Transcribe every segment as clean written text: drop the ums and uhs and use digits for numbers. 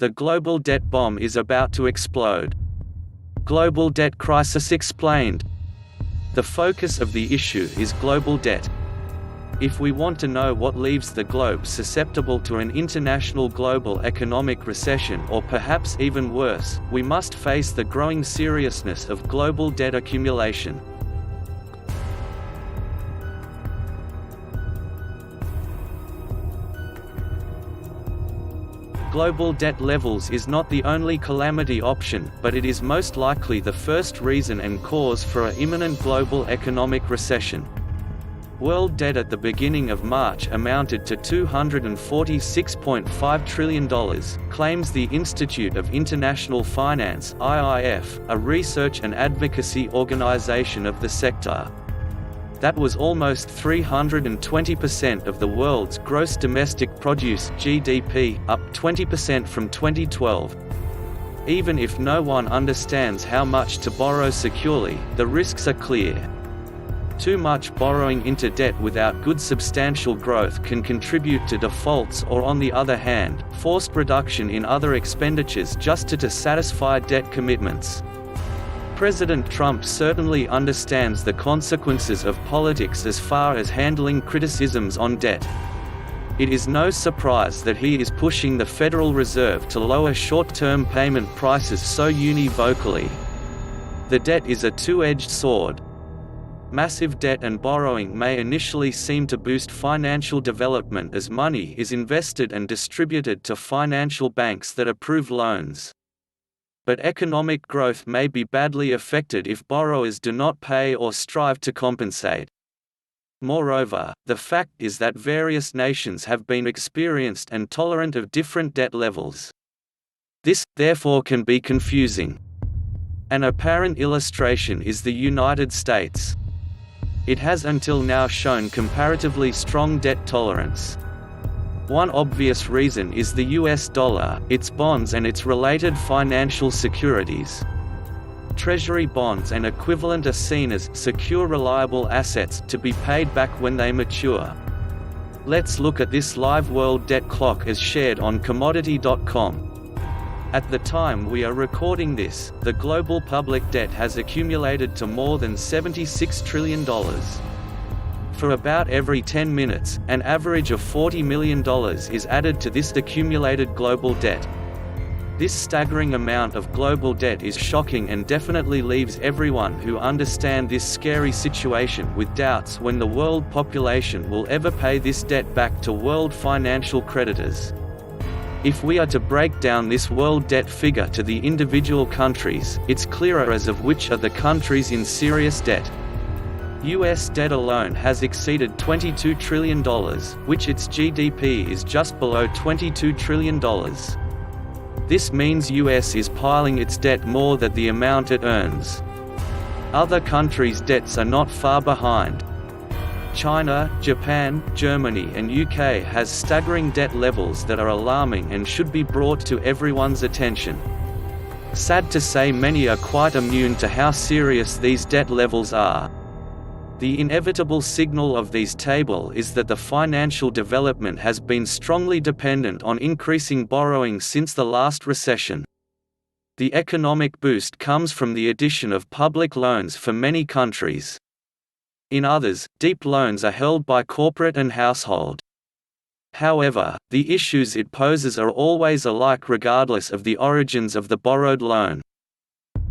The global debt bomb is about to explode. Global debt crisis explained. The focus of the issue is global debt. If we want to know what leaves the globe susceptible to an international global economic recession or perhaps even worse, we must face the growing seriousness of global debt accumulation. Global debt levels is not the only calamity option, but it is most likely the first reason and cause for an imminent global economic recession. World debt at the beginning of March amounted to $246.5 trillion, claims the Institute of International Finance (IIF), a research and advocacy organization of the sector. That was almost 320% of the world's gross domestic produce (GDP), up 20% from 2012. Even if no one understands how much to borrow securely, the risks are clear. Too much borrowing into debt without good substantial growth can contribute to defaults or, on the other hand, forced reduction in other expenditures just to satisfy debt commitments. President Trump certainly understands the consequences of politics as far as handling criticisms on debt. It is no surprise that he is pushing the Federal Reserve to lower short-term payment prices so univocally. The debt is a two-edged sword. Massive debt and borrowing may initially seem to boost financial development as money is invested and distributed to financial banks that approve loans. But economic growth may be badly affected if borrowers do not pay or strive to compensate. Moreover, the fact is that various nations have been experienced and tolerant of different debt levels. This, therefore, can be confusing. An apparent illustration is the United States. It has until now shown comparatively strong debt tolerance. One obvious reason is the US dollar, its bonds and its related financial securities. Treasury bonds and equivalent are seen as secure, reliable assets to be paid back when they mature. Let's look at this live world debt clock as shared on commodity.com. At the time we are recording this, the global public debt has accumulated to more than $76 trillion. For about every 10 minutes, an average of $40 million is added to this accumulated global debt. This staggering amount of global debt is shocking and definitely leaves everyone who understands this scary situation with doubts when the world population will ever pay this debt back to world financial creditors. If we are to break down this world debt figure to the individual countries, it's clearer as of which are the countries in serious debt. US debt alone has exceeded $22 trillion, which its GDP is just below $22 trillion. This means US is piling its debt more than the amount it earns. Other countries' debts are not far behind. China, Japan, Germany and UK has staggering debt levels that are alarming and should be brought to everyone's attention. Sad to say, many are quite immune to how serious these debt levels are. The inevitable signal of these tables is that the financial development has been strongly dependent on increasing borrowing since the last recession. The economic boost comes from the addition of public loans for many countries. In others, deep loans are held by corporate and household. However, the issues it poses are always alike regardless of the origins of the borrowed loan.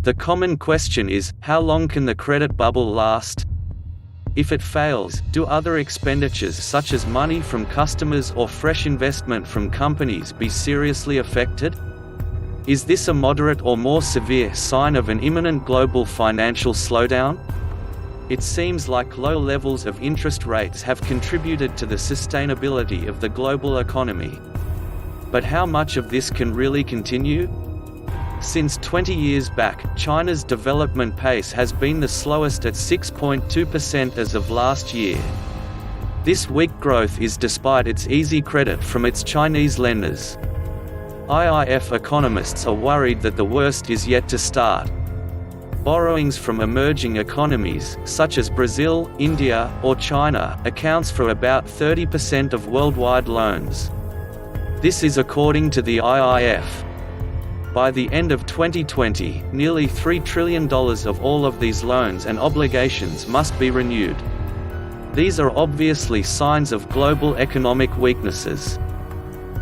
The common question is, how long can the credit bubble last? If it fails, do other expenditures such as money from customers or fresh investment from companies be seriously affected? Is this a moderate or more severe sign of an imminent global financial slowdown? It seems like low levels of interest rates have contributed to the sustainability of the global economy. But how much of this can really continue? Since 20 years back, China's development pace has been the slowest at 6.2% as of last year. This weak growth is despite its easy credit from its Chinese lenders. IIF economists are worried that the worst is yet to start. Borrowings from emerging economies, such as Brazil, India, or China, accounts for about 30% of worldwide loans. This is according to the IIF. By the end of 2020, nearly $3 trillion of all of these loans and obligations must be renewed. These are obviously signs of global economic weaknesses.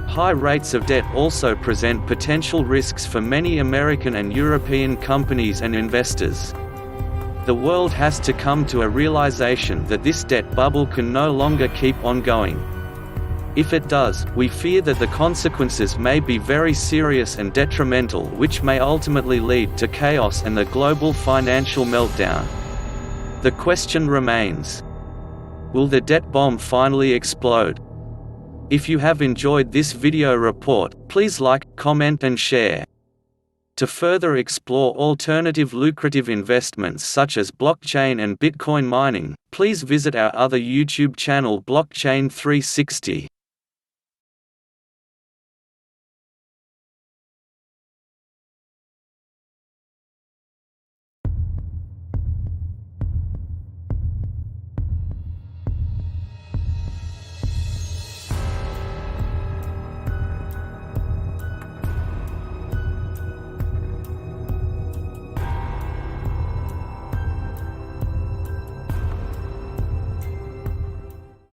High rates of debt also present potential risks for many American and European companies and investors. The world has to come to a realization that this debt bubble can no longer keep on going. If it does, we fear that the consequences may be very serious and detrimental, which may ultimately lead to chaos and the global financial meltdown. The question remains: will the debt bomb finally explode? If you have enjoyed this video report, please like, comment and share. To further explore alternative lucrative investments such as blockchain and Bitcoin mining, please visit our other YouTube channel Blockchain 360.